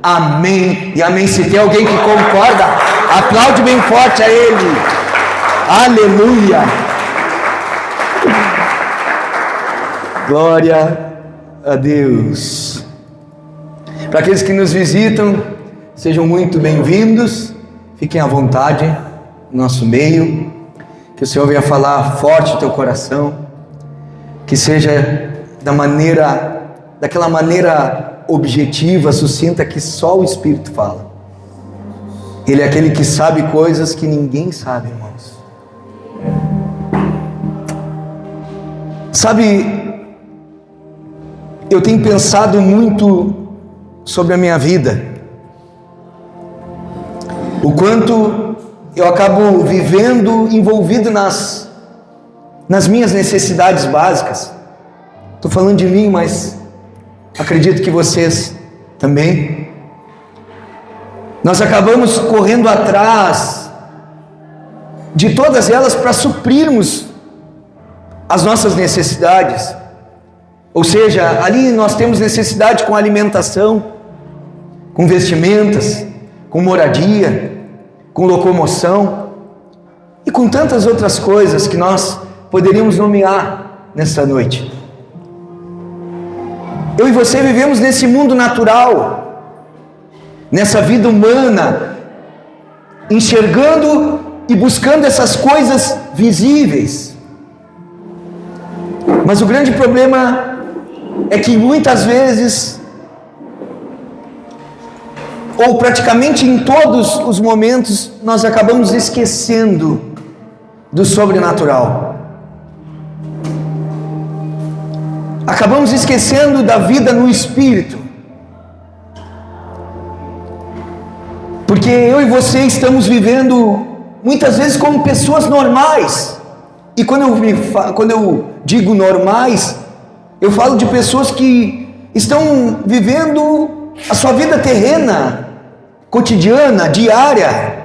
Amém e amém. Se tem alguém que concorda, aplaude bem forte a Ele. Aleluia. Glória a Deus. Para aqueles que nos visitam, sejam muito bem-vindos. Fiquem à vontade no nosso meio. Que o Senhor venha falar forte no teu coração. Que seja daquela maneira objetiva, sucinta, que só o Espírito fala. Ele é aquele que sabe coisas que ninguém sabe, irmãos. Sabe, eu tenho pensado muito sobre a minha vida, o quanto eu acabo vivendo envolvido nas minhas necessidades básicas. Estou falando de mim, mas acredito que vocês também. Nós acabamos correndo atrás de todas elas para suprirmos as nossas necessidades. Ou seja, ali nós temos necessidade com alimentação, com vestimentas, com moradia, com locomoção e com tantas outras coisas que nós poderíamos nomear nessa noite. Eu e você vivemos nesse mundo natural, nessa vida humana, enxergando e buscando essas coisas visíveis. Mas o grande problema é que muitas vezes, ou praticamente em todos os momentos, nós acabamos esquecendo do sobrenatural. Acabamos esquecendo da vida no Espírito. Porque eu e você estamos vivendo muitas vezes como pessoas normais. E quando eu digo normais, eu falo de pessoas que estão vivendo a sua vida terrena, cotidiana, diária.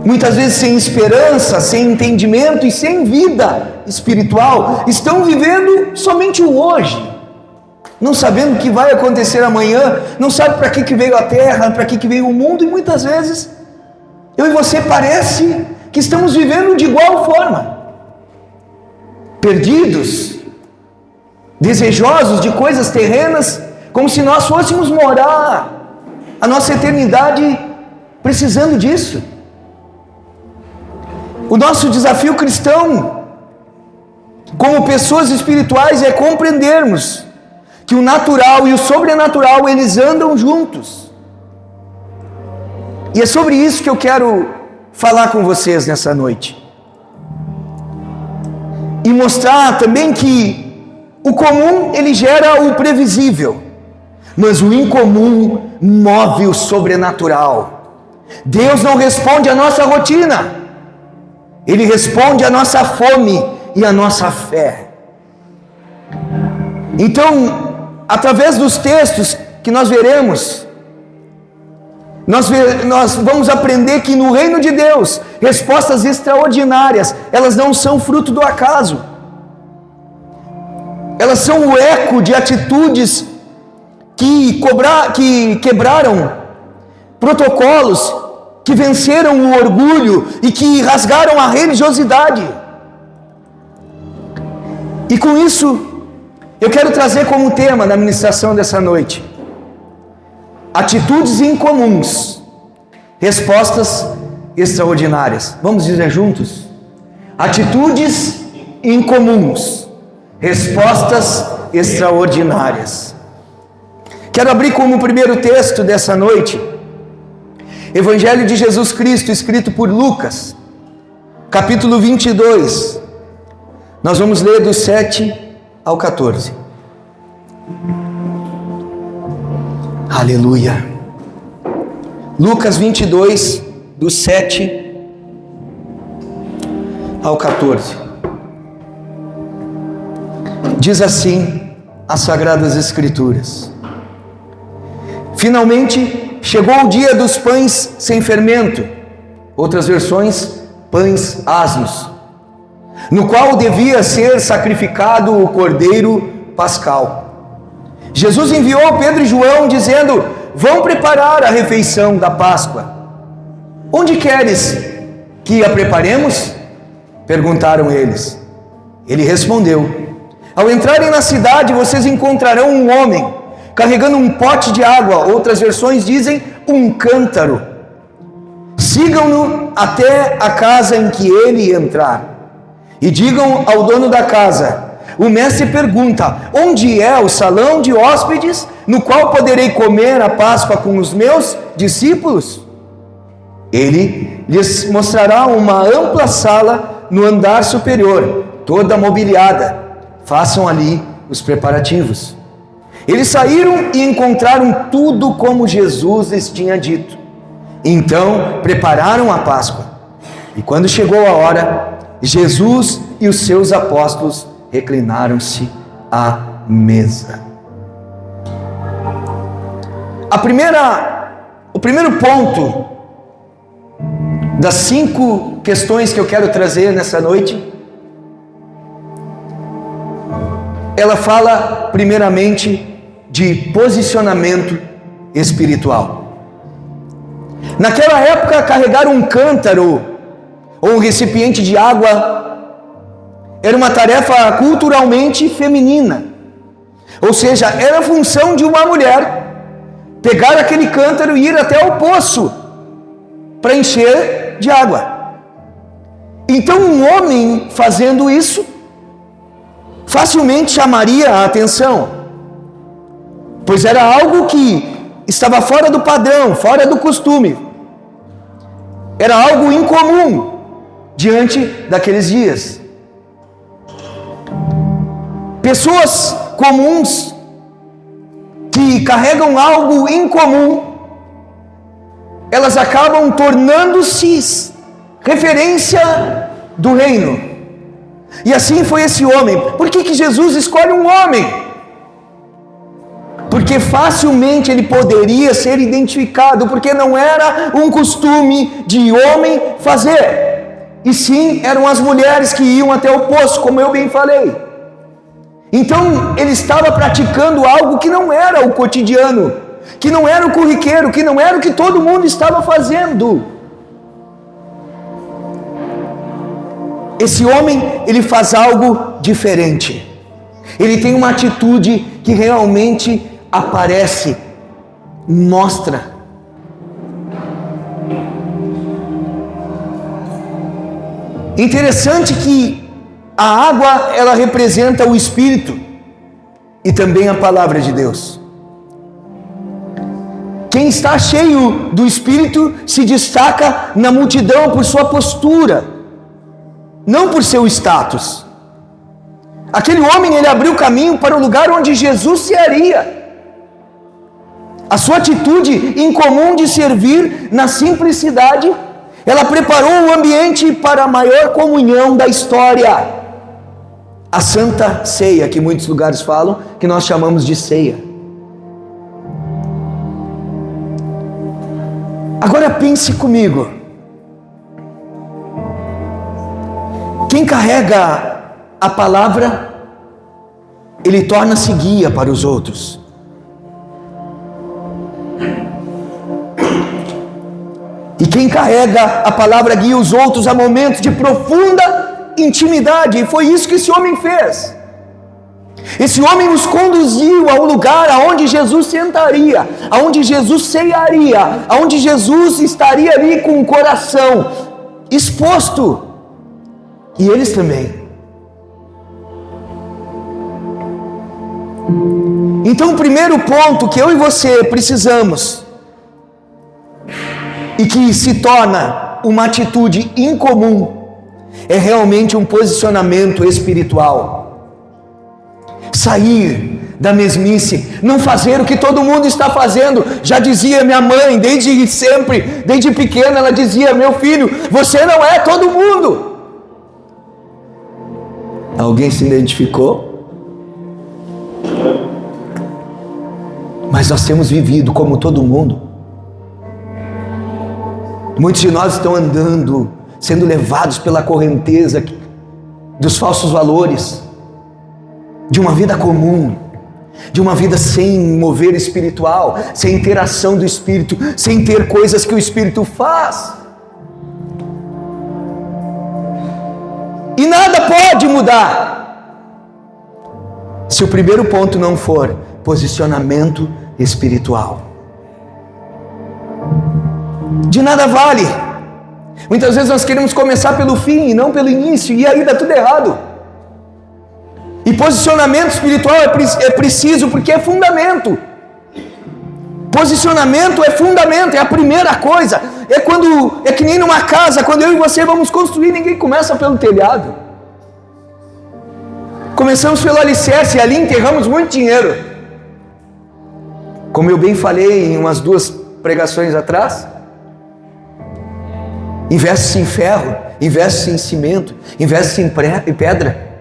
Muitas vezes sem esperança, sem entendimento e sem vida espiritual. Estão vivendo somente o hoje, não sabendo o que vai acontecer amanhã, não sabe para que veio a terra, para que veio o mundo. E muitas vezes eu e você parece que estamos vivendo de igual forma, perdidos, desejosos de coisas terrenas, como se nós fôssemos morar a nossa eternidade precisando disso. O nosso desafio cristão, como pessoas espirituais, é compreendermos que o natural e o sobrenatural, eles andam juntos. E é sobre isso que eu quero falar com vocês nessa noite. E mostrar também que o comum, ele gera o previsível, mas o incomum move o sobrenatural. Deus não responde à nossa rotina, Ele responde à nossa fome e à nossa fé. Então, através dos textos que nós veremos, nós vamos aprender que no reino de Deus, respostas extraordinárias, elas não são fruto do acaso. Elas são o eco de atitudes que quebraram protocolos, que venceram o orgulho e que rasgaram a religiosidade. E com isso, eu quero trazer como tema da ministração dessa noite: atitudes incomuns, respostas extraordinárias. Vamos dizer juntos? Atitudes incomuns, respostas extraordinárias. Quero abrir como primeiro texto dessa noite Evangelho de Jesus Cristo, escrito por Lucas, capítulo 22. Nós vamos ler do 7 ao 14. Aleluia. Lucas 22, do 7 ao 14. Diz assim as Sagradas Escrituras: finalmente chegou o dia dos pães sem fermento, outras versões, pães asmos, no qual devia ser sacrificado o cordeiro pascal. Jesus enviou Pedro e João dizendo: vão preparar a refeição da Páscoa. Onde queres que a preparemos? Perguntaram eles. Ele respondeu: ao entrarem na cidade, vocês encontrarão um homem carregando um pote de água, outras versões dizem um cântaro. Sigam-no até a casa em que ele entrar e digam ao dono da casa: o mestre pergunta, onde é o salão de hóspedes no qual poderei comer a Páscoa com os meus discípulos? Ele lhes mostrará uma ampla sala no andar superior, toda mobiliada. Façam ali os preparativos. Eles saíram e encontraram tudo como Jesus lhes tinha dito. Então prepararam a Páscoa. E quando chegou a hora, Jesus e os seus apóstolos reclinaram-se à mesa. O primeiro ponto das 5 questões que eu quero trazer nessa noite, ela fala primeiramente de posicionamento espiritual. Naquela época, carregar um cântaro ou um recipiente de água era uma tarefa culturalmente feminina. Ou seja, era a função de uma mulher pegar aquele cântaro e ir até o poço para encher de água. Então um homem fazendo isso facilmente chamaria a atenção, pois era algo que estava fora do padrão, fora do costume. Era algo incomum diante daqueles dias. Pessoas comuns que carregam algo incomum, elas acabam tornando-se referência do reino. E assim foi esse homem. Por que Jesus escolhe um homem? Porque facilmente ele poderia ser identificado, porque não era um costume de homem fazer, e sim eram as mulheres que iam até o poço, como eu bem falei. Então ele estava praticando algo que não era o cotidiano, que não era o corriqueiro, que não era o que todo mundo estava fazendo. Esse homem, ele faz algo diferente. Ele tem uma atitude que realmente aparece, mostra. Interessante que a água, ela representa o Espírito e também a palavra de Deus. Quem está cheio do Espírito se destaca na multidão por sua postura, não por seu status. Aquele homem, ele abriu caminho para o lugar onde Jesus se iria. A sua atitude incomum de servir na simplicidade, ela preparou o ambiente para a maior comunhão da história. A Santa Ceia, que muitos lugares falam, que nós chamamos de ceia. Agora pense comigo. Quem carrega a palavra, ele torna-se guia para os outros. E quem carrega a palavra guia os outros a momentos de profunda intimidade. E foi isso que esse homem fez. Esse homem nos conduziu ao lugar aonde Jesus sentaria, aonde Jesus ceiaria, aonde Jesus estaria ali com o coração exposto. E eles também. Então o primeiro ponto que eu e você precisamos, e que se torna uma atitude incomum, é realmente um posicionamento espiritual. Sair da mesmice, não fazer o que todo mundo está fazendo. Já dizia minha mãe, desde sempre, desde pequena, ela dizia: meu filho, você não é todo mundo. Alguém se identificou? Mas nós temos vivido como todo mundo. Muitos de nós estão andando, sendo levados pela correnteza dos falsos valores, de uma vida comum. de uma vida sem mover espiritual, sem interação do Espírito, sem ter coisas que o Espírito faz. E nada pode mudar se o primeiro ponto não for posicionamento espiritual. De nada vale. Muitas vezes nós queremos começar pelo fim e não pelo início, e aí dá tudo errado. E posicionamento espiritual é preciso, porque é fundamento. Posicionamento é fundamento, é a primeira coisa. É que nem numa casa, quando eu e você vamos construir, ninguém começa pelo telhado. Começamos pelo alicerce, e ali enterramos muito dinheiro. Como eu bem falei em umas 2 pregações atrás, investe-se em ferro, investe-se em cimento, investe-se em pedra.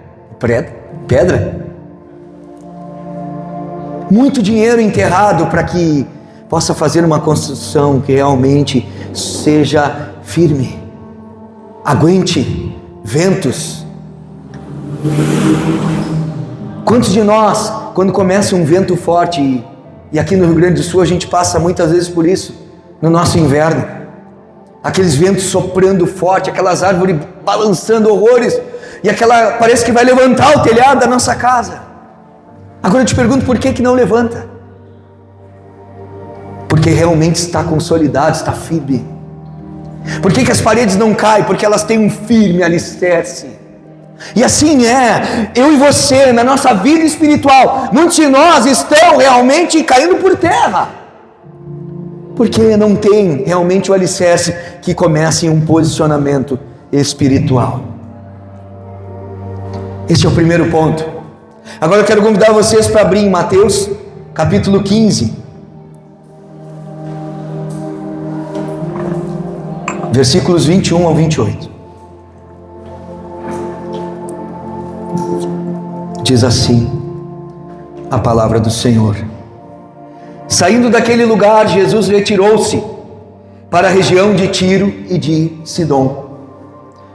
Muito dinheiro enterrado para que possa fazer uma construção que realmente seja firme, aguente ventos. Quantos de nós, quando começa um vento forte, e aqui no Rio Grande do Sul a gente passa muitas vezes por isso, no nosso inverno, aqueles ventos soprando forte, aquelas árvores balançando horrores, e parece que vai levantar o telhado da nossa casa. Agora eu te pergunto, por que não levanta? Porque realmente está consolidado, está firme. Por que as paredes não caem? Porque elas têm um firme alicerce. E assim eu e você, na nossa vida espiritual, muitos de nós estão realmente caindo por terra, porque não tem realmente o alicerce que começa em um posicionamento espiritual. Este é o primeiro ponto. Agora eu quero convidar vocês para abrir em Mateus, capítulo 15. Versículos 21 ao 28. Diz assim a palavra do Senhor: Saindo daquele lugar, Jesus retirou-se para a região de Tiro e de Sidom.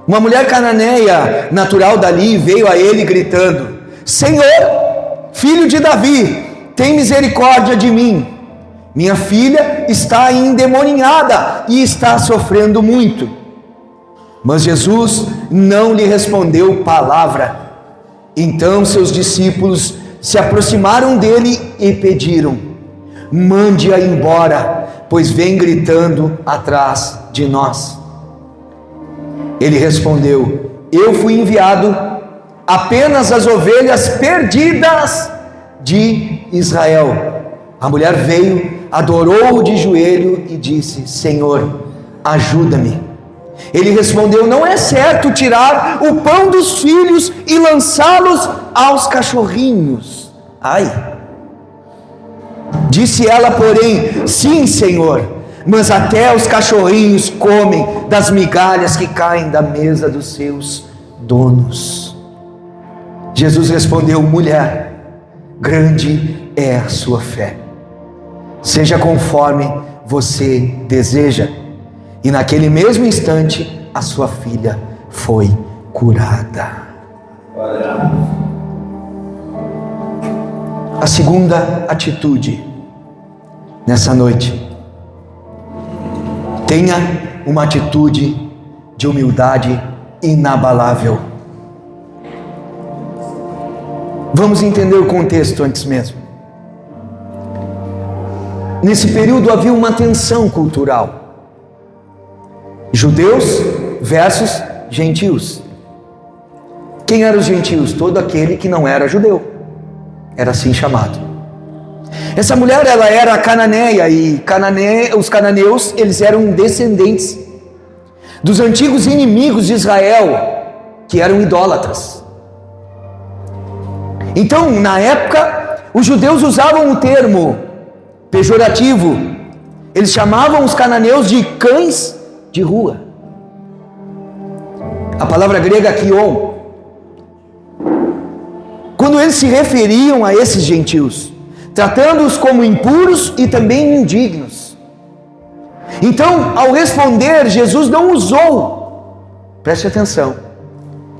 Uma mulher cananeia, natural dali, veio a ele gritando: Senhor, filho de Davi, tem misericórdia de mim. Minha filha está endemoninhada e está sofrendo muito. Mas Jesus não lhe respondeu palavra. Então seus discípulos se aproximaram dele e pediram: mande-a embora, pois vem gritando atrás de nós. Ele respondeu: eu fui enviado apenas às ovelhas perdidas de Israel. A mulher veio, adorou-o de joelho e disse: Senhor, ajuda-me. Ele respondeu: não é certo tirar o pão dos filhos e lançá-los aos cachorrinhos. Ai! Disse ela, porém: sim, Senhor, mas até os cachorrinhos comem das migalhas que caem da mesa dos seus donos. Jesus respondeu: mulher, grande é a sua fé. Seja conforme você deseja. E naquele mesmo instante, a sua filha foi curada. A segunda atitude nessa noite: tenha uma atitude de humildade inabalável. Vamos entender o contexto antes mesmo. Nesse período havia uma tensão cultural. Judeus versus gentios. Quem eram os gentios? Todo aquele que não era judeu. Era assim chamado. Essa mulher, ela era cananeia, e os cananeus, eles eram descendentes dos antigos inimigos de Israel, que eram idólatras. Então, na época, os judeus usavam o termo pejorativo. Eles chamavam os cananeus de cães de rua. A palavra grega kion. Quando eles se referiam a esses gentios, tratando-os como impuros e também indignos. Então, ao responder, Jesus não usou, preste atenção,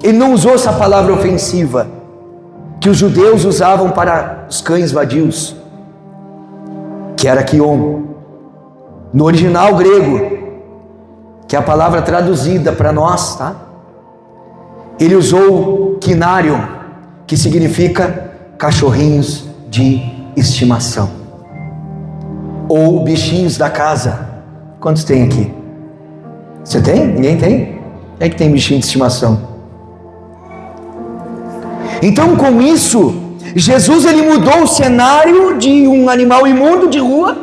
ele não usou essa palavra ofensiva, que os judeus usavam para os cães vadios, que era quion. No original grego, que é a palavra traduzida para nós, tá? Ele usou quinarion, que significa cachorrinhos de estimação, ou bichinhos da casa. Quantos tem aqui? Você tem? Ninguém tem? Quem é que tem bichinho de estimação? Então, com isso, Jesus ele mudou o cenário de um animal imundo de rua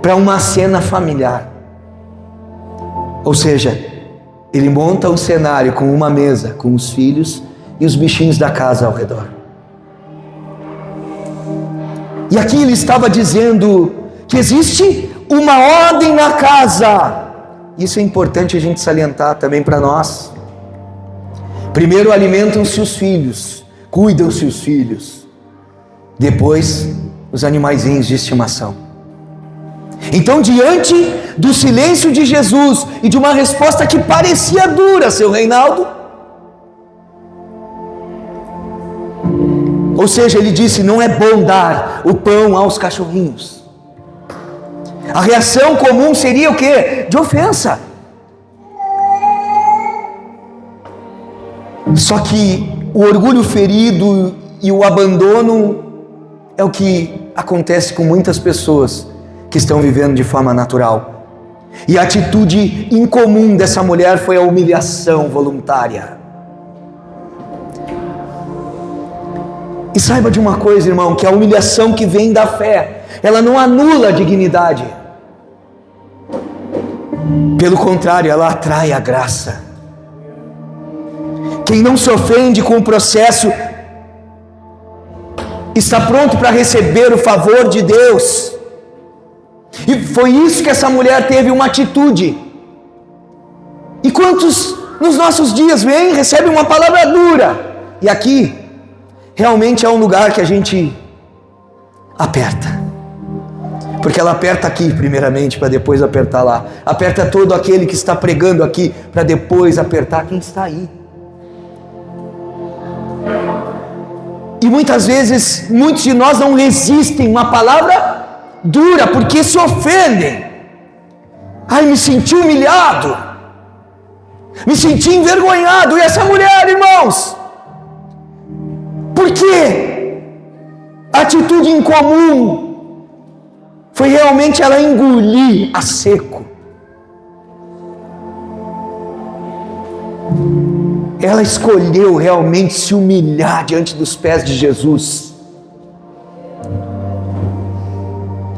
para uma cena familiar. Ou seja, ele monta um cenário com uma mesa, com os filhos e os bichinhos da casa ao redor. E aqui ele estava dizendo que existe uma ordem na casa. Isso é importante a gente salientar também para nós. Primeiro alimentam-se os filhos, cuidam-se os filhos, depois os animaizinhos de estimação. Então, diante do silêncio de Jesus e de uma resposta que parecia dura, seu Reinaldo, ou seja, ele disse: não é bom dar o pão aos cachorrinhos. A reação comum seria o quê? De ofensa. Só que o orgulho ferido e o abandono é o que acontece com muitas pessoas que estão vivendo de forma natural. E a atitude incomum dessa mulher foi a humilhação voluntária. E saiba de uma coisa, irmão, que a humilhação que vem da fé, ela não anula a dignidade. Pelo contrário, ela atrai a graça. Quem não se ofende com o processo está pronto para receber o favor de Deus. E foi isso que essa mulher teve, uma atitude. E quantos nos nossos dias vêm e recebem uma palavra dura? E aqui realmente é um lugar que a gente aperta. Porque ela aperta aqui primeiramente, para depois apertar lá. Aperta todo aquele que está pregando aqui, para depois apertar quem está aí. E muitas vezes, muitos de nós não resistem uma palavra dura, porque se ofendem. Ai, me senti humilhado, me senti envergonhado. E essa mulher, irmãos, por quê? A atitude incomum foi realmente ela engolir a seco. Ela escolheu realmente se humilhar diante dos pés de Jesus.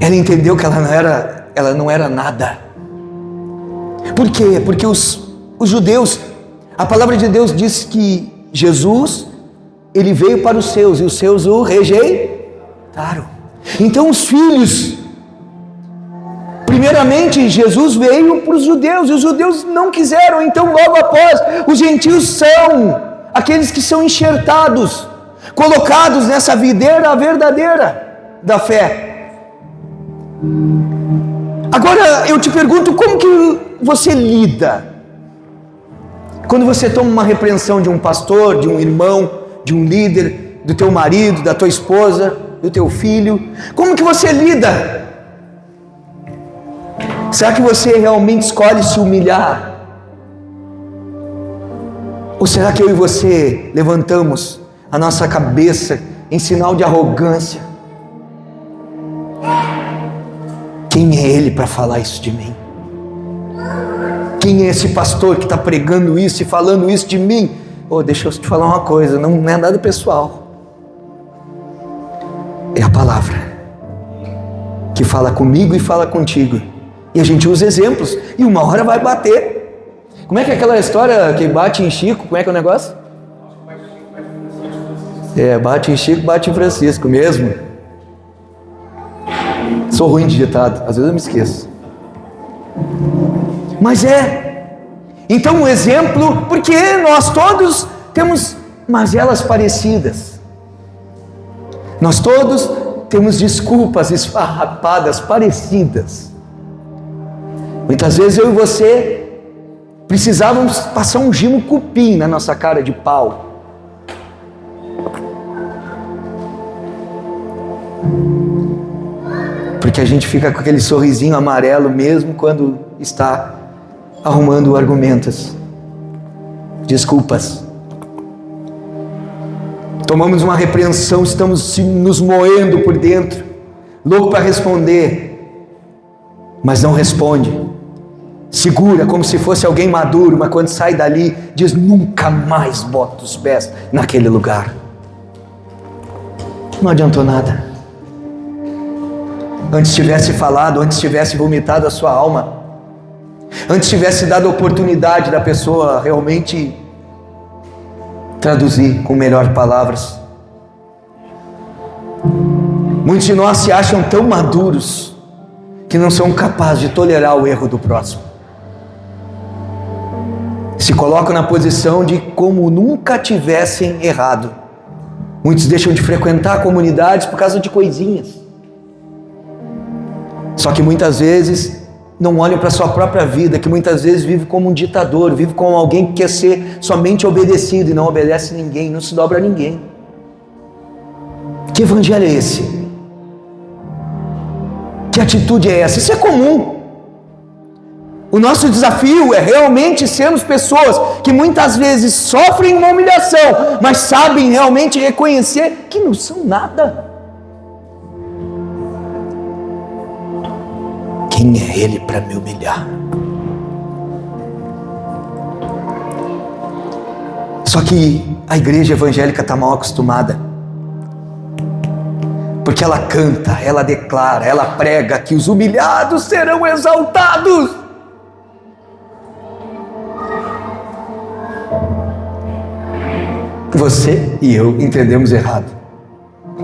Ela entendeu que ela não era nada. Por quê? Porque os judeus, a palavra de Deus diz que Jesus, ele veio para os seus, e os seus o rejeitaram. Então os filhos, primeiramente Jesus veio para os judeus, e os judeus não quiseram. Então logo após, os gentios são aqueles que são enxertados, colocados nessa videira verdadeira da fé. Agora eu te pergunto, como que você lida quando você toma uma repreensão de um pastor, de um irmão, de um líder, do teu marido, da tua esposa, do teu filho? Como que você lida? Será que você realmente escolhe se humilhar? Ou será que eu e você levantamos a nossa cabeça em sinal de arrogância? Quem é ele para falar isso de mim? Quem é esse pastor que está pregando isso e falando isso de mim? Deixa eu te falar uma coisa, não é nada pessoal. É a palavra que fala comigo e fala contigo. E a gente usa exemplos, e uma hora vai bater. Como é que é aquela história que bate em Chico? Como é que é o negócio? Bate em Chico, bate em Francisco mesmo. Sou ruim de ditado, às vezes eu me esqueço. Mas então um exemplo, porque nós todos temos mazelas parecidas. Nós todos temos desculpas esfarrapadas parecidas. Muitas vezes eu e você precisávamos passar um gimo cupim na nossa cara de pau, porque a gente fica com aquele sorrisinho amarelo mesmo quando está arrumando argumentos, desculpas. Tomamos uma repreensão, estamos nos moendo por dentro, louco para responder, mas não responde. Segura como se fosse alguém maduro, mas quando sai dali, diz: nunca mais bota os pés naquele lugar. Não adiantou nada. Antes tivesse falado, antes tivesse vomitado a sua alma, antes tivesse dado a oportunidade da pessoa realmente traduzir com melhores palavras. Muitos de nós se acham tão maduros que não são capazes de tolerar o erro do próximo. Se colocam na posição de como nunca tivessem errado. Muitos deixam de frequentar comunidades por causa de coisinhas. Só que muitas vezes não olham para a sua própria vida, que muitas vezes vive como um ditador, vive como alguém que quer ser somente obedecido e não obedece ninguém, não se dobra a ninguém. Que evangelho é esse? Que atitude é essa? Isso é comum. O nosso desafio é realmente sermos pessoas que muitas vezes sofrem uma humilhação, mas sabem realmente reconhecer que não são nada. Quem é Ele para me humilhar? Só que a igreja evangélica está mal acostumada, porque ela canta, ela declara, ela prega que os humilhados serão exaltados. Você e eu entendemos errado.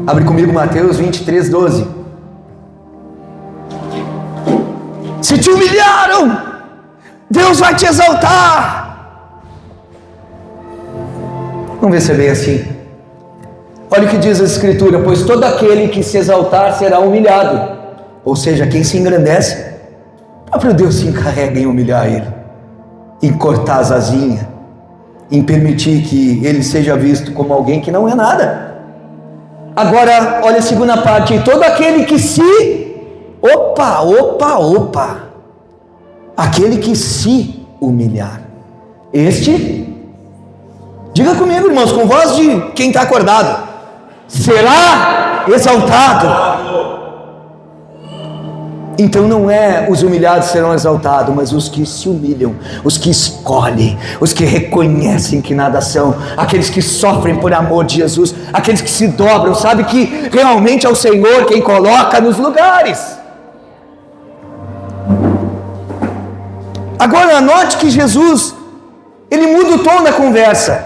Abre comigo Mateus 23, 12. Se te humilharam, Deus vai te exaltar. Vamos ver se é bem assim. Olha o que diz a Escritura: pois todo aquele que se exaltar será humilhado. Ou seja, quem se engrandece, o próprio Deus se encarrega em humilhar ele, em cortar as asinhas, em permitir que ele seja visto como alguém que não é nada. Agora, olha a segunda parte: todo aquele que se... Opa! Aquele que se humilhar, este, diga comigo, irmãos, com voz de quem está acordado, será exaltado. Então não é os humilhados serão exaltados, mas os que se humilham, os que escolhem, os que reconhecem que nada são, aqueles que sofrem por amor de Jesus, aqueles que se dobram, sabe que realmente é o Senhor quem coloca nos lugares. Agora note que Jesus, ele muda o tom da conversa.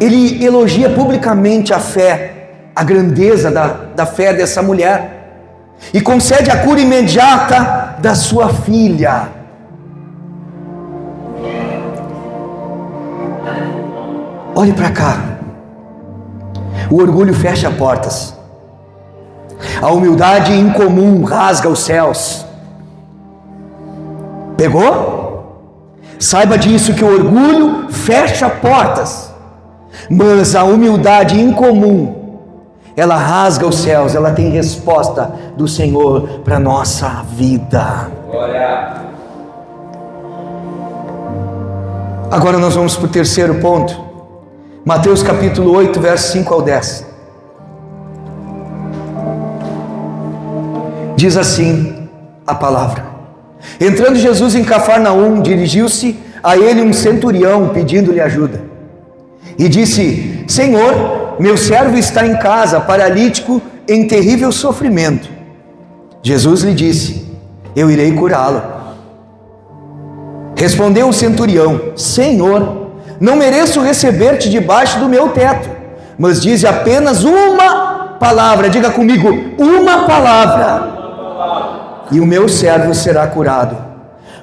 Ele elogia publicamente a fé, a grandeza da fé dessa mulher, e concede a cura imediata da sua filha. Olhe para cá. O orgulho fecha portas, a humildade incomum rasga os céus. Pegou? Saiba disso, que o orgulho fecha portas, mas a humildade incomum, ela rasga os céus. Ela tem resposta do Senhor para a nossa vida. Glória. Agora nós vamos para o terceiro ponto. Mateus capítulo 8, versos 5 ao 10. Diz assim a palavra: entrando Jesus em Cafarnaum, dirigiu-se a ele um centurião pedindo-lhe ajuda. E disse: Senhor, meu servo está em casa, paralítico, em terrível sofrimento. Jesus lhe disse: eu irei curá-lo. Respondeu o centurião: Senhor, não mereço receber-te debaixo do meu teto, mas dize apenas uma palavra. Diga comigo: uma palavra, e o meu servo será curado.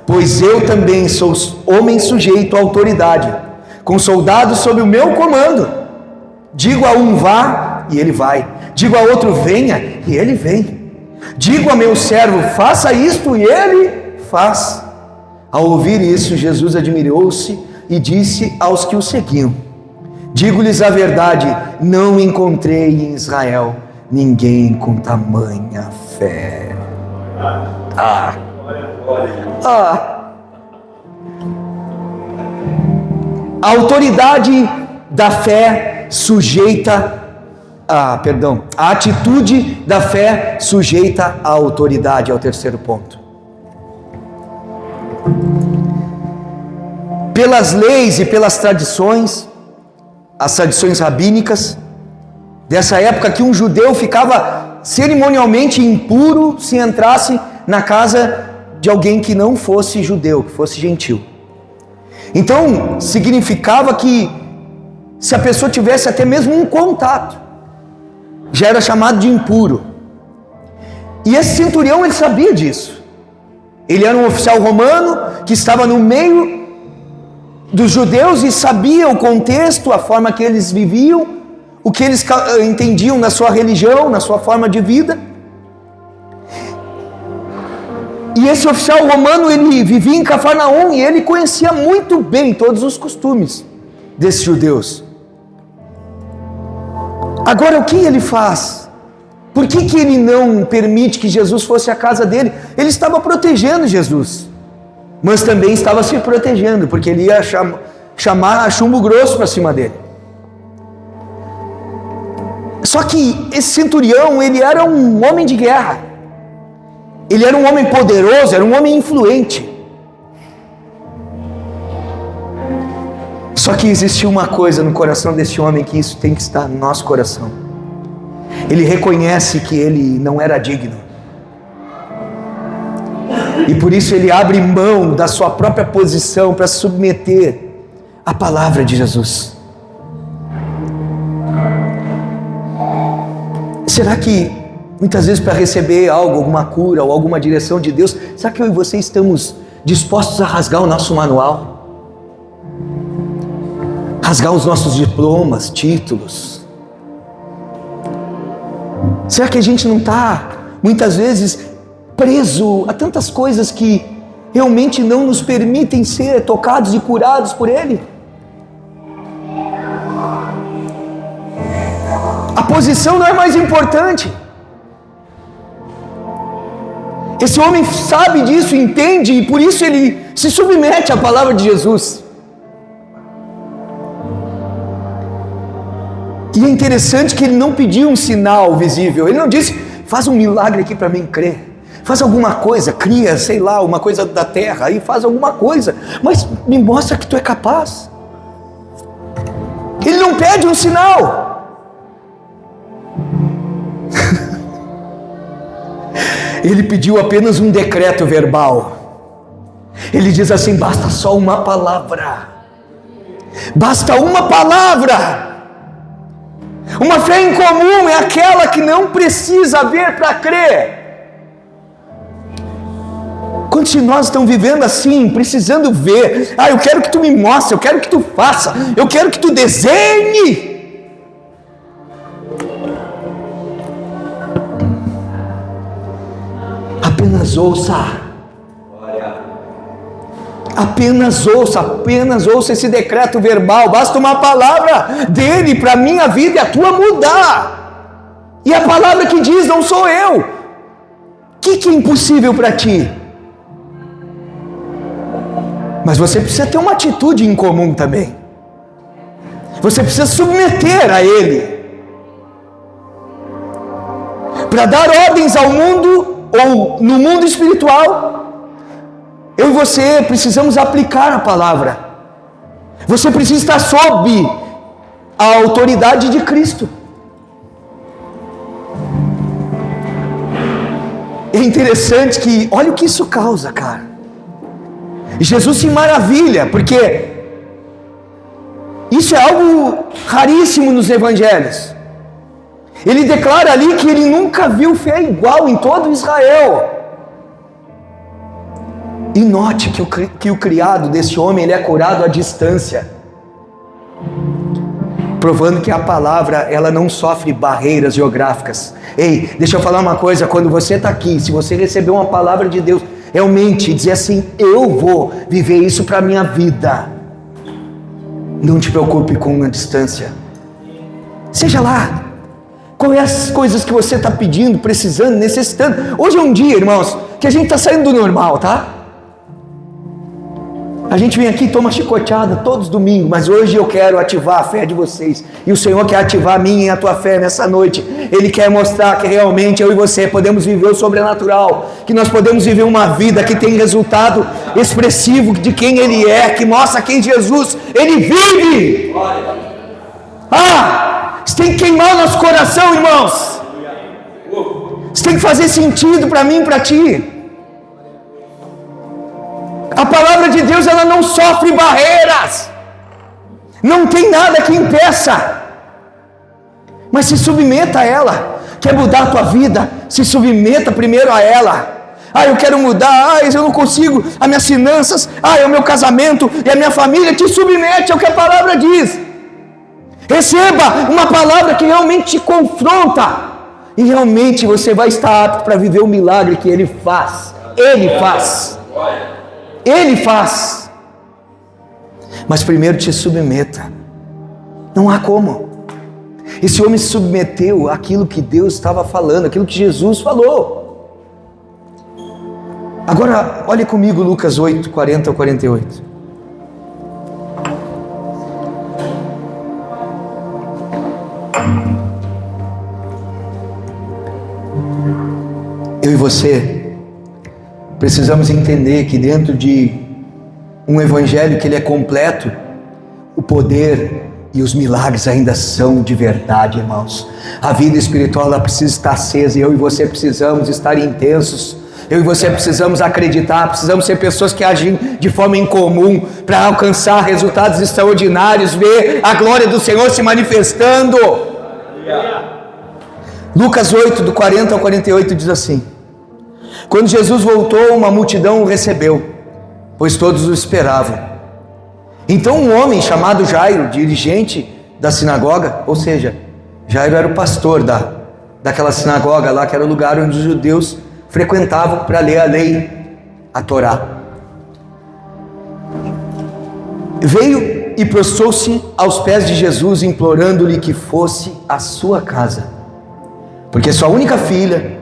Pois eu também sou homem sujeito à autoridade, com soldados sob o meu comando. Digo a um: vá, e ele vai. Digo a outro: venha, e ele vem. Digo a meu servo: faça isto, e ele faz. Ao ouvir isso, Jesus admirou-se e disse aos que o seguiam: digo-lhes a verdade, não encontrei em Israel ninguém com tamanha fé. A autoridade da fé sujeita a atitude da fé sujeita à autoridade, é o terceiro ponto. Pelas leis e pelas tradições, as tradições rabínicas dessa época, que um judeu ficava cerimonialmente impuro se entrasse na casa de alguém que não fosse judeu, que fosse gentil. Então, significava que se a pessoa tivesse até mesmo um contato, já era chamado de impuro. E esse centurião, ele sabia disso. Ele era um oficial romano que estava no meio dos judeus e sabia o contexto, a forma que eles viviam, o que eles entendiam na sua religião, na sua forma de vida. E esse oficial romano, ele vivia em Cafarnaum e ele conhecia muito bem todos os costumes desses judeus. Agora, o que ele faz? Por que ele não permite que Jesus fosse à casa dele? Ele estava protegendo Jesus, mas também estava se protegendo, porque ele ia chamar chumbo grosso para cima dele. Só que esse centurião, ele era um homem de guerra. Ele era um homem poderoso, era um homem influente. Só que existia uma coisa no coração desse homem, que isso tem que estar no nosso coração. Ele reconhece que ele não era digno. E por isso ele abre mão da sua própria posição para se submeter à palavra de Jesus. Será que muitas vezes, para receber algo, alguma cura ou alguma direção de Deus, será que eu e você estamos dispostos a rasgar o nosso manual? Rasgar os nossos diplomas, títulos? Será que a gente não está, muitas vezes, preso a tantas coisas que realmente não nos permitem ser tocados e curados por Ele? A posição não é mais importante. Esse homem sabe disso, entende, e por isso ele se submete à palavra de Jesus. E é interessante que ele não pediu um sinal visível. Ele não disse, faz um milagre aqui para mim crer. Faz alguma coisa, cria, sei lá, uma coisa da terra, aí faz alguma coisa. Mas me mostra que tu é capaz. Ele não pede um sinal. Ele pediu apenas um decreto verbal. Ele diz assim, basta só uma palavra. Basta uma palavra. Uma fé incomum é aquela que não precisa ver para crer. Quantos de nós estão vivendo assim, precisando ver? Eu quero que tu me mostre, eu quero que tu faça, eu quero que tu desenhe. Apenas ouça. Apenas ouça esse decreto verbal. Basta uma palavra dele para a minha vida e a tua mudar. E a palavra que diz, não sou eu. O que é impossível para ti? Mas você precisa ter uma atitude em comum também. Você precisa submeter a Ele. Para dar ordens ao mundo, ou no mundo espiritual, eu e você precisamos aplicar a palavra. Você precisa estar sob a autoridade de Cristo. É interessante que, olha o que isso causa, cara. Jesus se maravilha, porque isso é algo raríssimo nos evangelhos. Ele declara ali que ele nunca viu fé igual em todo Israel. E note que o criado desse homem, ele é curado à distância, provando que a palavra, ela não sofre barreiras geográficas. Ei, deixa eu falar uma coisa, quando você está aqui, se você receber uma palavra de Deus, realmente dizer assim, eu vou viver isso para a minha vida, não te preocupe com a distância. Seja lá, Qual é as coisas que você está pedindo, precisando, necessitando? Hoje é um dia, irmãos, que a gente está saindo do normal, tá? A gente vem aqui e toma chicoteada todos os domingos, mas hoje eu quero ativar a fé de vocês. E o Senhor quer ativar a minha e a tua fé nessa noite. Ele quer mostrar que realmente eu e você podemos viver o sobrenatural, que nós podemos viver uma vida que tem resultado expressivo de quem Ele é, que mostra quem Jesus, Ele vive. Isso tem que queimar o nosso coração, irmãos. Isso tem que fazer sentido para mim e para ti. A palavra de Deus, ela não sofre barreiras. Não tem nada que impeça. Mas se submeta a ela. Quer mudar a tua vida? Se submeta primeiro a ela. Eu quero mudar. Eu não consigo. As minhas finanças. É o meu casamento. E a minha família. Te submete ao que a palavra diz. Receba uma palavra que realmente te confronta. E realmente você vai estar apto para viver o milagre que Ele faz. Ele faz. Ele faz. Mas primeiro te submeta. Não há como. Esse homem se submeteu àquilo que Deus estava falando, aquilo que Jesus falou. Agora, olhe comigo Lucas 8, 40 ao 48. Eu e você precisamos entender que dentro de um evangelho que ele é completo, o poder e os milagres ainda são de verdade, irmãos. A vida espiritual, ela precisa estar acesa, e eu e você precisamos estar intensos. Eu e você precisamos acreditar, precisamos ser pessoas que agem de forma incomum para alcançar resultados extraordinários, ver a glória do Senhor se manifestando. Lucas 8, do 40 ao 48 diz assim: quando Jesus voltou, uma multidão o recebeu, pois todos o esperavam. Então um homem chamado Jairo, dirigente da sinagoga, ou seja, Jairo era o pastor daquela sinagoga lá, que era o lugar onde os judeus frequentavam para ler a lei, a Torá. Veio e prostrou-se aos pés de Jesus, implorando-lhe que fosse à sua casa, porque sua única filha,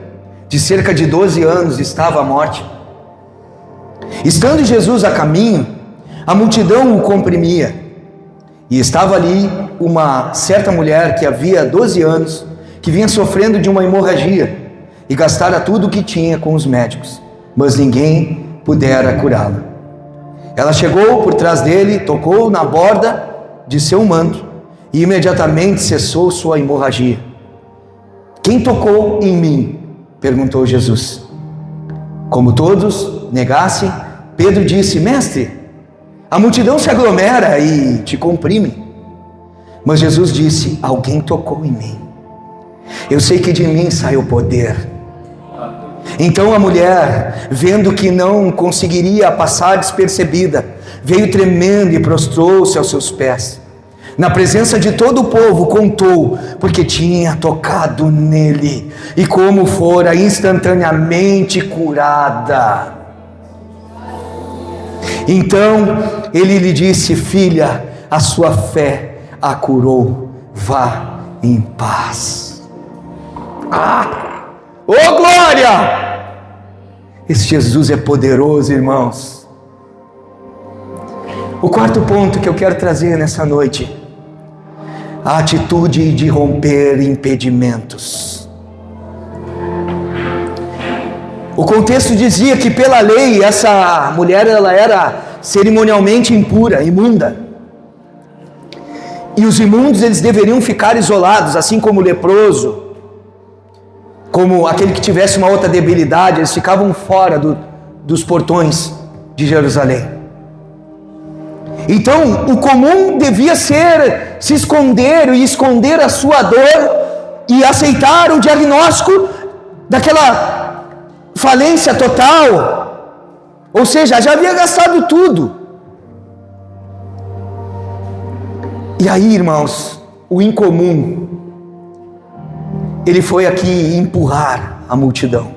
de cerca de 12 anos, estava à morte. Estando Jesus a caminho, a multidão o comprimia, e estava ali uma certa mulher que havia 12 anos, que vinha sofrendo de uma hemorragia, e gastara tudo o que tinha com os médicos, mas ninguém pudera curá-la. Ela chegou por trás dele, tocou na borda de seu manto, e imediatamente cessou sua hemorragia. Quem tocou em mim? Perguntou Jesus. Como todos negassem, Pedro disse: mestre, a multidão se aglomera e te comprime. Mas Jesus disse: alguém tocou em mim. Eu sei que de mim sai o poder. Então a mulher, vendo que não conseguiria passar despercebida, veio tremendo e prostrou-se aos seus pés. Na presença de todo o povo contou, porque tinha tocado nele, e como fora instantaneamente curada. Então ele lhe disse: filha, a sua fé a curou, vá em paz. Oh glória! Esse Jesus é poderoso, irmãos. O quarto ponto que eu quero trazer nessa noite: a atitude de romper impedimentos. O contexto dizia que pela lei essa mulher ela era cerimonialmente impura, imunda. E os imundos eles deveriam ficar isolados, assim como o leproso, como aquele que tivesse uma outra debilidade, eles ficavam fora dos portões de Jerusalém. Então o comum devia ser se esconder e esconder a sua dor e aceitar o diagnóstico daquela falência total, ou seja, já havia gastado tudo. E aí, irmãos, o incomum, ele foi aqui empurrar a multidão.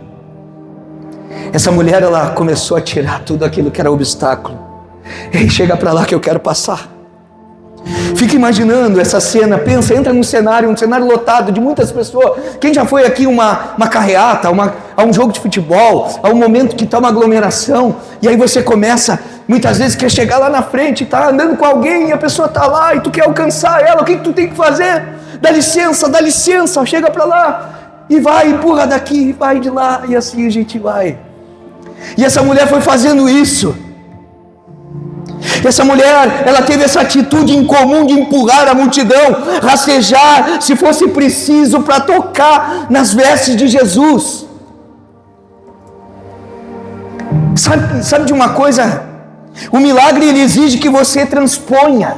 Essa mulher, ela começou a tirar tudo aquilo que era obstáculo. Ei, chega para lá que eu quero passar. Fica imaginando essa cena, pensa, entra num cenário lotado de muitas pessoas. Quem já foi aqui uma carreata, a um jogo de futebol, a um momento que está uma aglomeração, e aí você começa, muitas vezes quer chegar lá na frente, está andando com alguém e a pessoa está lá e tu quer alcançar ela, o que tu tem que fazer? Dá licença, chega para lá e vai, empurra daqui, vai de lá, e assim a gente vai. E essa mulher foi fazendo isso. Essa mulher, ela teve essa atitude incomum de empurrar a multidão, rastejar, se fosse preciso, para tocar nas vestes de Jesus. Sabe de uma coisa? O milagre, ele exige que você transponha.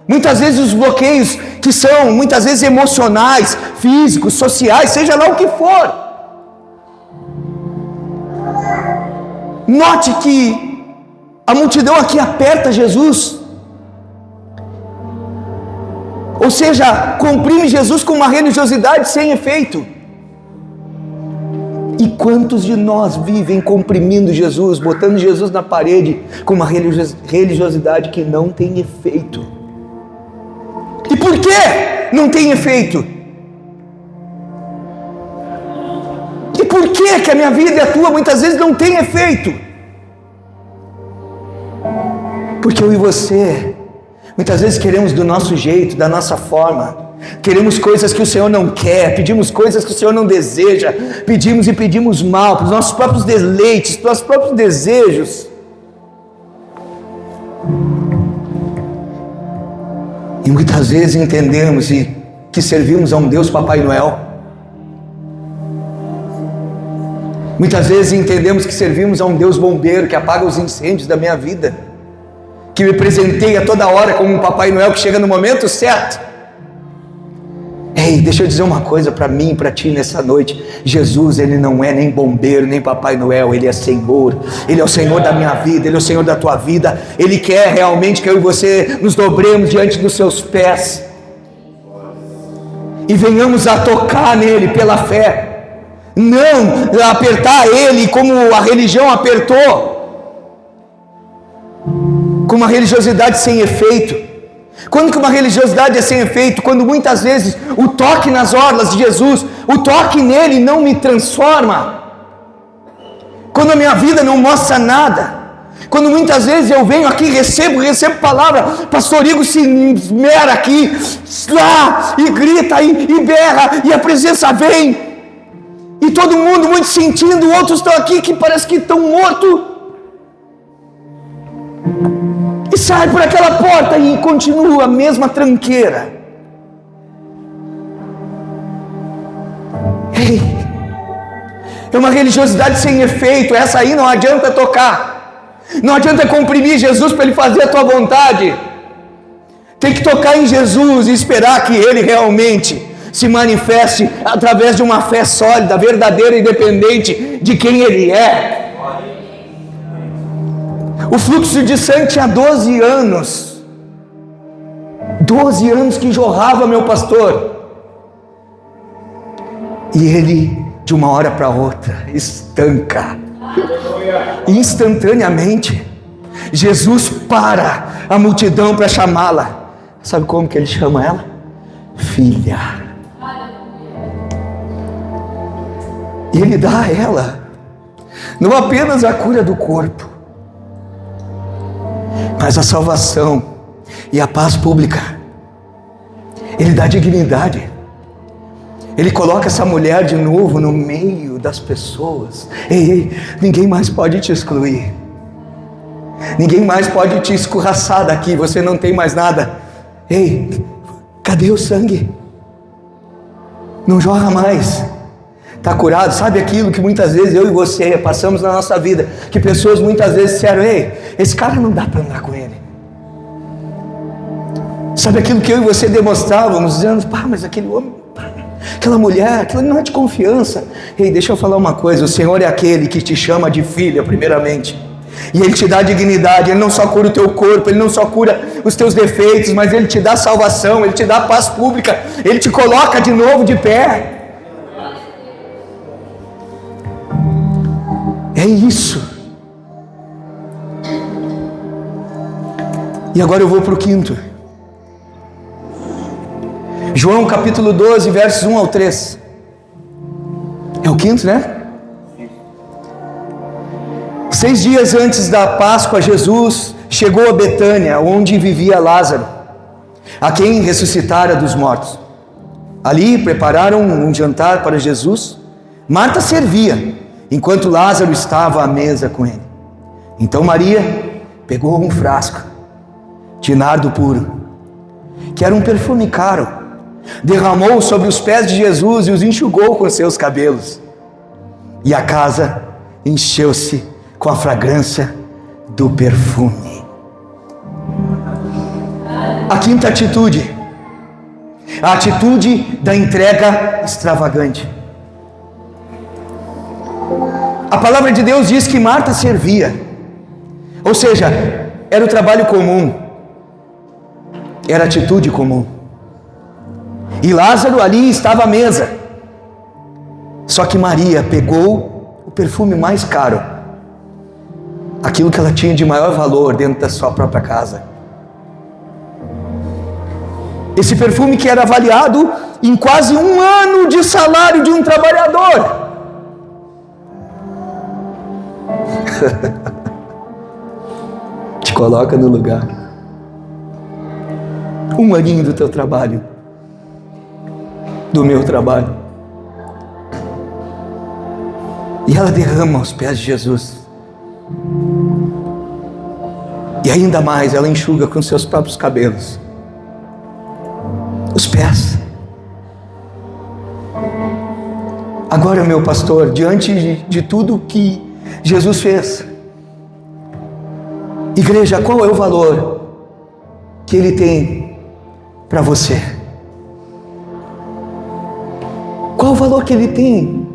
Muitas vezes os bloqueios que são, muitas vezes emocionais, físicos, sociais, seja lá o que for. Note que a multidão aqui aperta Jesus, ou seja, comprime Jesus com uma religiosidade sem efeito. E quantos de nós vivem comprimindo Jesus, botando Jesus na parede com uma religiosidade que não tem efeito? E por que não tem efeito? E por que a minha vida e a tua muitas vezes não tem efeito? Porque eu e você, muitas vezes queremos do nosso jeito, da nossa forma, queremos coisas que o Senhor não quer, pedimos coisas que o Senhor não deseja, pedimos mal, para os nossos próprios deleites, para os nossos próprios desejos. E muitas vezes entendemos que servimos a um Deus Papai Noel. Muitas vezes entendemos que servimos a um Deus bombeiro que apaga os incêndios da minha vida, que me presenteia toda hora como um Papai Noel que chega no momento certo. Ei, deixa eu dizer uma coisa para mim e para ti nessa noite. Jesus, ele não é nem bombeiro, nem Papai Noel, ele é Senhor. Ele é o Senhor da minha vida, ele é o Senhor da tua vida. Ele quer realmente que eu e você nos dobremos diante dos seus pés e venhamos a tocar nele pela fé, não apertar ele como a religião apertou, com uma religiosidade sem efeito. Quando que uma religiosidade é sem efeito? Quando muitas vezes o toque nas orlas de Jesus, o toque nele não me transforma. Quando a minha vida não mostra nada. Quando muitas vezes eu venho aqui, recebo palavra, pastor Igor se esmera aqui, lá, e grita, e berra, e a presença vem, e todo mundo muito sentindo, outros estão aqui que parece que estão mortos, e sai por aquela porta e continua a mesma tranqueira. Ei, é uma religiosidade sem efeito. Essa aí não adianta tocar, não adianta comprimir Jesus para ele fazer a tua vontade. Tem que tocar em Jesus e esperar que ele realmente se manifeste através de uma fé sólida, verdadeira e dependente de quem ele é. O fluxo de sangue tinha 12 anos. 12 anos que jorrava, meu pastor. E ele, de uma hora para outra, estanca. Instantaneamente, Jesus para a multidão para chamá-la. Sabe como que ele chama ela? Filha. E ele dá a ela não apenas a cura do corpo, mas a salvação e a paz pública. Ele dá dignidade. Ele coloca essa mulher de novo no meio das pessoas. Ei, ninguém mais pode te excluir. Ninguém mais pode te escorraçar daqui. Você não tem mais nada. Ei, cadê o sangue? Não jorra mais. Está curado. Sabe aquilo que muitas vezes eu e você passamos na nossa vida, que pessoas muitas vezes disseram: ei, esse cara não dá para andar com ele. Sabe aquilo que eu e você demonstrávamos, dizendo: pá, mas aquele homem, pá, aquela mulher, aquilo não é de confiança. Ei, deixa eu falar uma coisa: o Senhor é aquele que te chama de filha primeiramente, e Ele te dá dignidade. Ele não só cura o teu corpo, Ele não só cura os teus defeitos, mas Ele te dá salvação, Ele te dá paz pública, Ele te coloca de novo de pé. É isso. E agora eu vou para o quinto. João capítulo 12, versos 1 ao 3. É o quinto, né? 6 dias antes da Páscoa, Jesus chegou a Betânia, onde vivia Lázaro, a quem ressuscitara dos mortos. Ali prepararam um jantar para Jesus. Marta servia, enquanto Lázaro estava à mesa com ele. Então Maria pegou um frasco de nardo puro, que era um perfume caro, derramou sobre os pés de Jesus e os enxugou com seus cabelos. E a casa encheu-se com a fragrância do perfume. A quinta atitude, a atitude da entrega extravagante. A palavra de Deus diz que Marta servia, ou seja, era o trabalho comum, era a atitude comum. E Lázaro ali estava à mesa. Só que Maria pegou o perfume mais caro, aquilo que ela tinha de maior valor dentro da sua própria casa. Esse perfume que era avaliado em quase 1 ano de salário de um trabalhador. Te coloca no lugar. 1 aninho do teu trabalho, do meu trabalho. E ela derrama aos pés de Jesus. E ainda mais, ela enxuga com seus próprios cabelos os pés. Agora, meu pastor, diante de tudo que Jesus fez, igreja, qual é o valor que Ele tem para você? Qual o valor que Ele tem?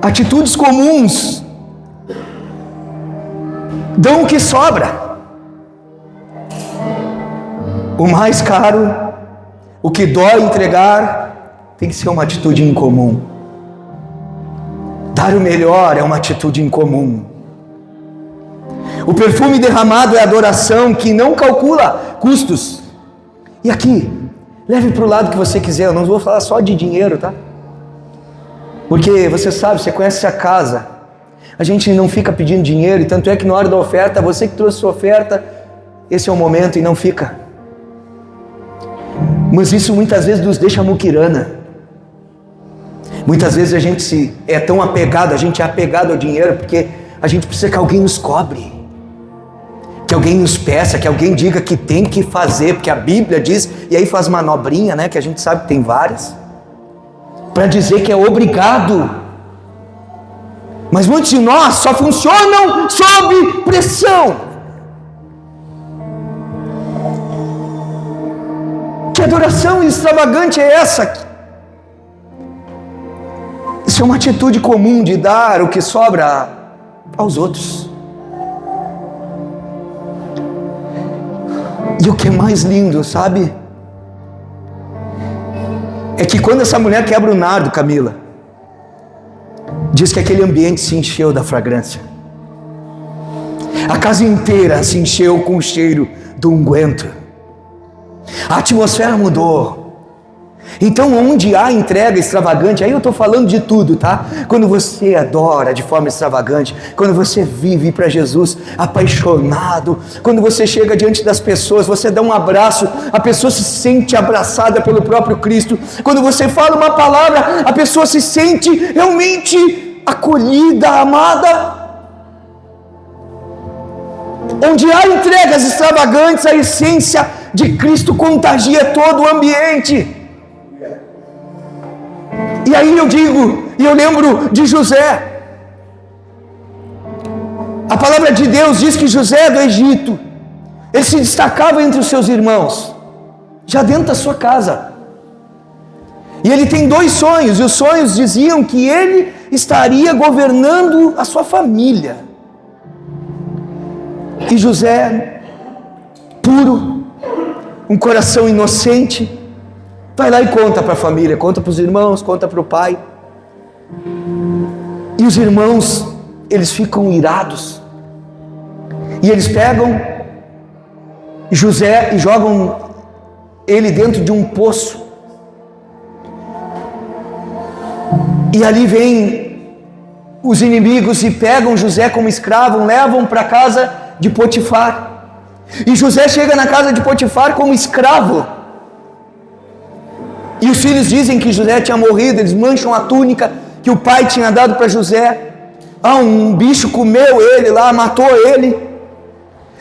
Atitudes comuns dão o que sobra. O mais caro, o que dói entregar, tem que ser uma atitude incomum. Dar o melhor é uma atitude incomum. O perfume derramado é adoração que não calcula custos. E aqui, leve para o lado que você quiser, eu não vou falar só de dinheiro, tá? Porque você sabe, você conhece a casa, a gente não fica pedindo dinheiro, e tanto é que na hora da oferta, você que trouxe sua oferta, esse é o momento e não fica. Mas isso muitas vezes nos deixa muquirana. Muitas vezes a gente é tão apegado, a gente é apegado ao dinheiro, porque a gente precisa que alguém nos cobre, que alguém nos peça, que alguém diga que tem que fazer, porque a Bíblia diz, e aí faz manobrinha, né, que a gente sabe que tem várias, para dizer que é obrigado. Mas muitos de nós só funcionam sob pressão. Que adoração extravagante é essa? Isso é uma atitude comum de dar o que sobra aos outros. E o que é mais lindo, sabe? É que quando essa mulher quebra o nardo, Camila, diz que aquele ambiente se encheu da fragrância. A casa inteira se encheu com o cheiro do unguento. A atmosfera mudou. Então, onde há entrega extravagante, aí eu estou falando de tudo, tá? Quando você adora de forma extravagante, quando você vive para Jesus apaixonado, quando você chega diante das pessoas, você dá um abraço, a pessoa se sente abraçada pelo próprio Cristo. Quando você fala uma palavra, a pessoa se sente realmente acolhida, amada. Onde há entregas extravagantes, a essência de Cristo contagia todo o ambiente. E aí eu digo, e eu lembro de José. A palavra de Deus diz que José do Egito, ele se destacava entre os seus irmãos, já dentro da sua casa. E ele tem 2 sonhos, e os sonhos diziam que ele estaria governando a sua família. E José, puro, um coração inocente, vai lá e conta para a família, conta para os irmãos, conta para o pai. E os irmãos, eles ficam irados. E eles pegam José e jogam ele dentro de um poço. E ali vem os inimigos e pegam José como escravo, levam para a casa de Potifar. E José chega na casa de Potifar como escravo. E os filhos dizem que José tinha morrido, eles mancham a túnica que o pai tinha dado para José. Um bicho comeu ele lá, matou ele.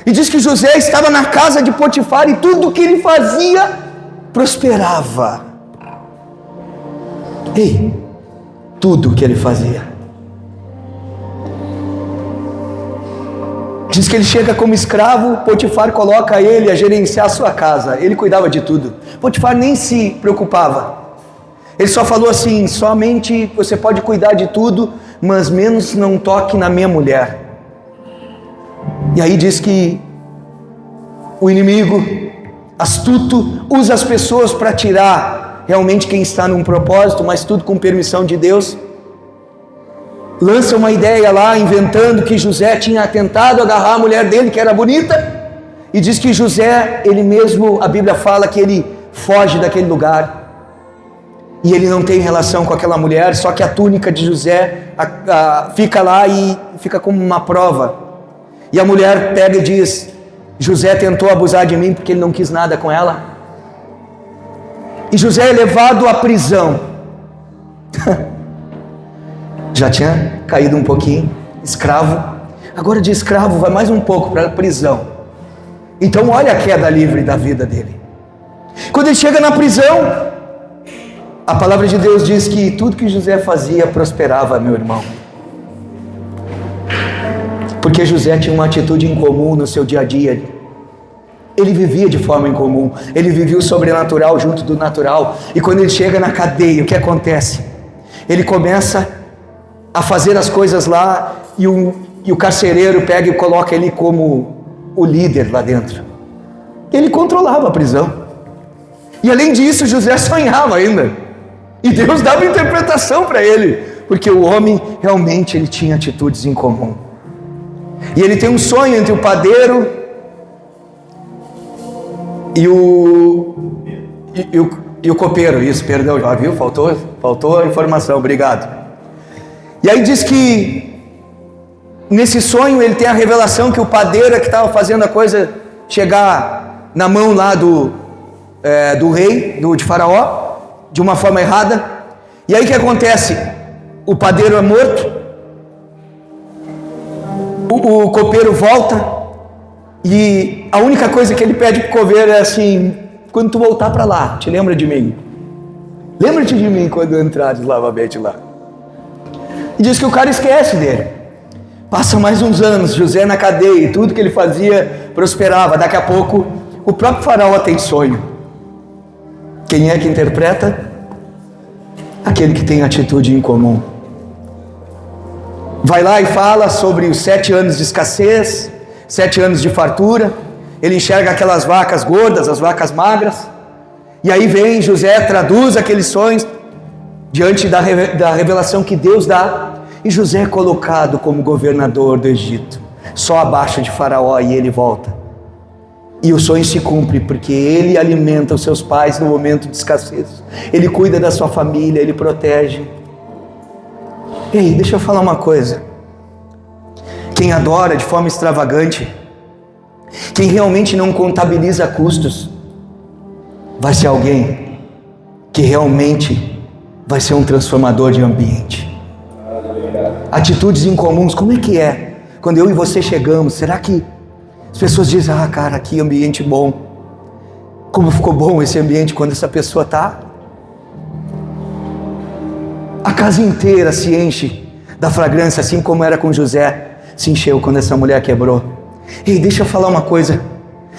E diz que José estava na casa de Potifar e tudo que ele fazia prosperava. Ei, tudo que ele fazia. Diz que ele chega como escravo, Potifar coloca ele a gerenciar a sua casa. Ele cuidava de tudo. Potifar nem se preocupava. Ele só falou assim: somente você pode cuidar de tudo, mas menos não toque na minha mulher. E aí diz que o inimigo astuto usa as pessoas para tirar realmente quem está num propósito, mas tudo com permissão de Deus. Lança uma ideia lá, inventando que José tinha tentado agarrar a mulher dele, que era bonita, e diz que José, ele mesmo, a Bíblia fala que ele foge daquele lugar, e ele não tem relação com aquela mulher, só que a túnica de José fica lá e fica como uma prova. E a mulher pega e diz: José tentou abusar de mim porque ele não quis nada com ela. E José é levado à prisão. Já tinha caído um pouquinho, escravo. Agora de escravo vai mais um pouco para a prisão. Então olha a queda livre da vida dele. Quando ele chega na prisão, a palavra de Deus diz que tudo que José fazia prosperava, meu irmão. Porque José tinha uma atitude incomum no seu dia a dia. Ele vivia de forma incomum. Ele vivia o sobrenatural junto do natural. E quando ele chega na cadeia, o que acontece? Ele começa a fazer as coisas lá e o carcereiro pega e coloca ele como o líder lá dentro. Ele controlava a prisão. E além disso, José sonhava ainda. E Deus dava interpretação para ele. Porque o homem realmente ele tinha atitudes em comum. E ele tem um sonho entre o padeiro e o copeiro. Isso, perdão, já viu? Faltou a informação, obrigado. E aí diz que nesse sonho ele tem a revelação que o padeiro é que estava fazendo a coisa chegar na mão lá do rei, de Faraó, de uma forma errada. E aí o que acontece? O padeiro é morto, o copeiro volta, e a única coisa que ele pede para o coveiro é assim: quando tu voltar para lá, te lembra de mim? Lembra-te de mim quando entrares novamente lá. E diz que o cara esquece dele. Passa mais uns anos, José na cadeia, e tudo que ele fazia prosperava. Daqui a pouco, o próprio Faraó tem sonho. Quem é que interpreta? Aquele que tem atitude em comum. Vai lá e fala sobre os 7 anos de escassez, 7 anos de fartura. Ele enxerga aquelas vacas gordas, as vacas magras. E aí vem José, traduz aqueles sonhos diante da revelação que Deus dá. E José é colocado como governador do Egito, só abaixo de Faraó, e ele volta. E o sonho se cumpre, porque ele alimenta os seus pais no momento de escassez. Ele cuida da sua família, ele protege. Ei, deixa eu falar uma coisa. Quem adora de forma extravagante, quem realmente não contabiliza custos, vai ser alguém que realmente vai ser um transformador de ambiente. Atitudes incomuns, como é que é? Quando eu e você chegamos, será que as pessoas dizem: ah, cara, que ambiente bom. Como ficou bom esse ambiente quando essa pessoa está? A casa inteira se enche da fragrância, assim como era com José, se encheu quando essa mulher quebrou. Ei, deixa eu falar uma coisa.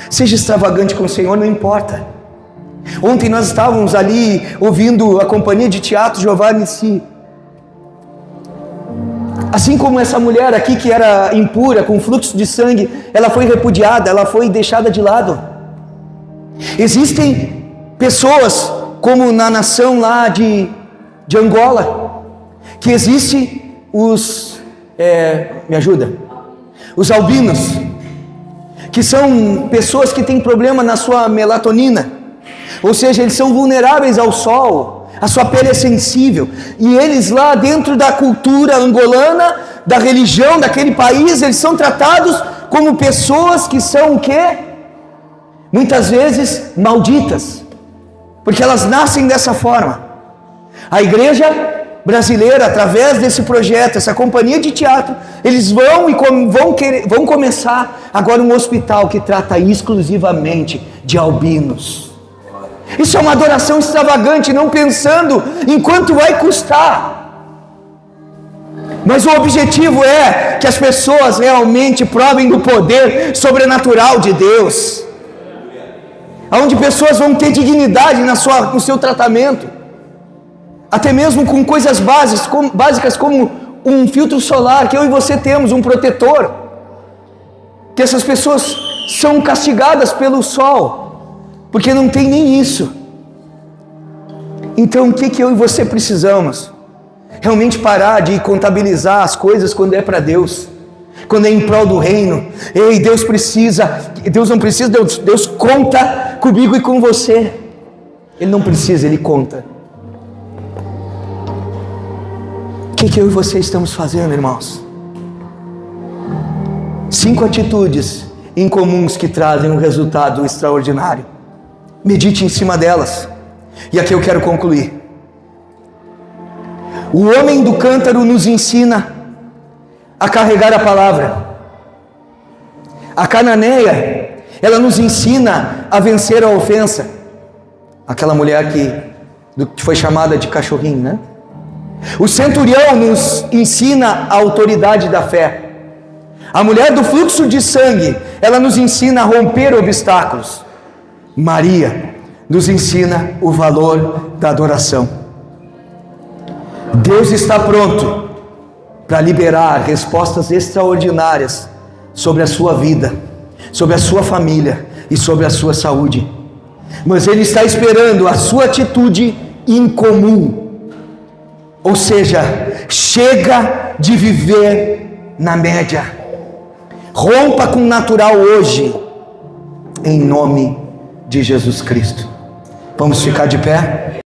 Seja extravagante com o Senhor, não importa. Ontem nós estávamos ali ouvindo a companhia de teatro Jeová Nissi. Assim como essa mulher aqui que era impura, com fluxo de sangue, ela foi repudiada, ela foi deixada de lado. Existem pessoas, como na nação lá de Angola, que existem os albinos, que são pessoas que têm problema na sua melatonina, ou seja, eles são vulneráveis ao sol, a sua pele é sensível, e eles lá dentro da cultura angolana, da religião daquele país, eles são tratados como pessoas que são o quê? Muitas vezes malditas, porque elas nascem dessa forma. A igreja brasileira, através desse projeto, essa companhia de teatro, eles vão começar agora um hospital que trata exclusivamente de albinos. Isso é uma adoração extravagante, não pensando em quanto vai custar. Mas o objetivo é que as pessoas realmente provem do poder sobrenatural de Deus, onde pessoas vão ter dignidade no seu tratamento, até mesmo com coisas básicas como um filtro solar, que eu e você temos, um protetor, que essas pessoas são castigadas pelo sol, porque não tem nem isso. Então o que eu e você precisamos? Realmente parar de contabilizar as coisas quando é para Deus, quando é em prol do reino. Ei, Deus não precisa, Deus conta comigo e com você. Ele não precisa, Ele conta. O que eu e você estamos fazendo, irmãos? 5 atitudes incomuns que trazem um resultado extraordinário. Medite em cima delas. E aqui eu quero concluir. O homem do cântaro nos ensina a carregar a palavra. A cananeia, ela nos ensina a vencer a ofensa. Aquela mulher que foi chamada de cachorrinho, né? O centurião nos ensina a autoridade da fé. A mulher do fluxo de sangue, ela nos ensina a romper obstáculos. Maria nos ensina o valor da adoração. Deus está pronto para liberar respostas extraordinárias sobre a sua vida, sobre a sua família e sobre a sua saúde. Mas Ele está esperando a sua atitude incomum. Ou seja, chega de viver na média. Rompa com o natural hoje, em nome de Jesus Cristo. Vamos ficar de pé?